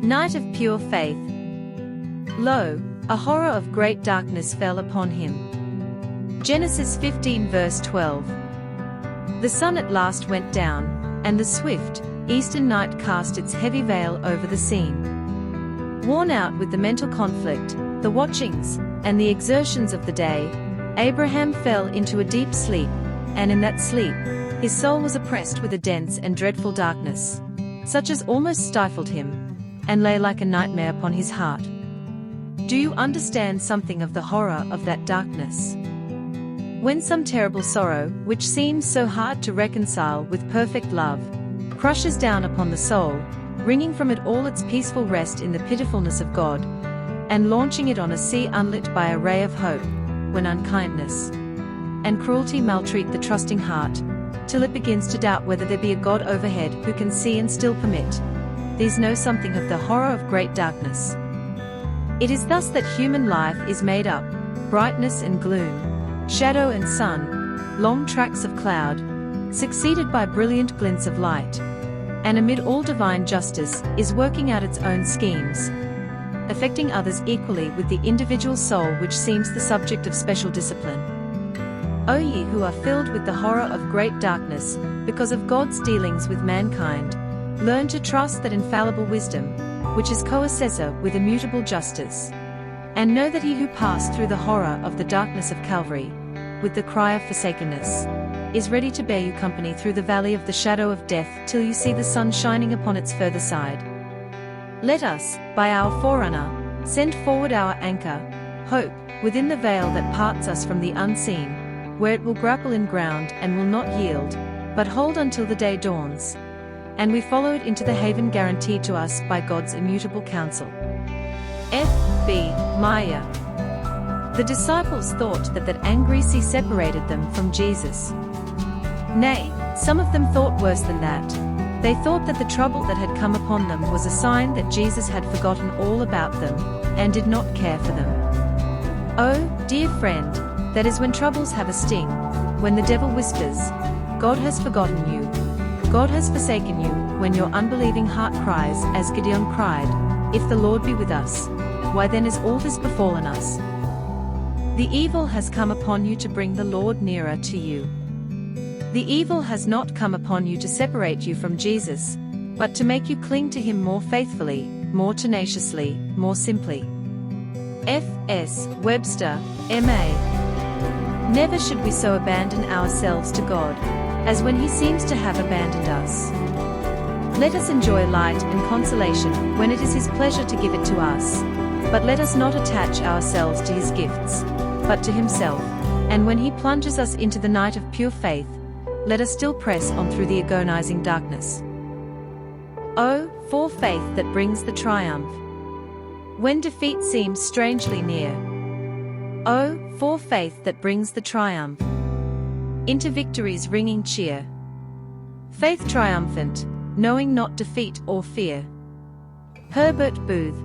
Night of pure faith. Lo, a horror of great darkness fell upon him. Genesis 15 verse 12. The sun at last went down, and the swift, eastern night cast its heavy veil over the scene. Worn out with the mental conflict, the watchings, and the exertions of the day, Abraham fell into a deep sleep, and in that sleep, his soul was oppressed with a dense and dreadful darkness, such as almost stifled him, and lay like a nightmare upon his heart. Do you understand something of the horror of that darkness? When some terrible sorrow, which seems so hard to reconcile with perfect love, crushes down upon the soul, wringing from it all its peaceful rest in the pitifulness of God, and launching it on a sea unlit by a ray of hope, when unkindness and cruelty maltreat the trusting heart, till it begins to doubt whether there be a God overhead who can see and still permit, these know something of the horror of great darkness. It is thus that human life is made up, brightness and gloom, shadow and sun, long tracts of cloud, succeeded by brilliant glints of light, and amid all divine justice is working out its own schemes, affecting others equally with the individual soul which seems the subject of special discipline. O ye who are filled with the horror of great darkness, because of God's dealings with mankind, learn to trust that infallible wisdom, which is co-assessor with immutable justice. And know that he who passed through the horror of the darkness of Calvary, with the cry of forsakenness, is ready to bear you company through the valley of the shadow of death till you see the sun shining upon its further side. Let us, by our forerunner, send forward our anchor, hope, within the veil that parts us from the unseen, where it will grapple in ground and will not yield, but hold until the day dawns, and we follow it into the haven guaranteed to us by God's immutable counsel. F.B. Maya. The disciples thought that angry sea separated them from Jesus. Nay, some of them thought worse than that. They thought that the trouble that had come upon them was a sign that Jesus had forgotten all about them, and did not care for them. Oh, dear friend, that is when troubles have a sting, when the devil whispers, God has forgotten you, God has forsaken you, when your unbelieving heart cries, as Gideon cried, if the Lord be with us, why then is all this befallen us? The evil has come upon you to bring the Lord nearer to you. The evil has not come upon you to separate you from Jesus, but to make you cling to him more faithfully, more tenaciously, more simply. F. S. Webster, M.A. Never should we so abandon ourselves to God, as when he seems to have abandoned us. Let us enjoy light and consolation when it is his pleasure to give it to us, but let us not attach ourselves to his gifts, but to himself, and when he plunges us into the night of pure faith, let us still press on through the agonizing darkness. Oh, for faith that brings the triumph, when defeat seems strangely near. Oh, for faith that brings the triumph into victory's ringing cheer. Faith triumphant, knowing not defeat or fear. Herbert Booth.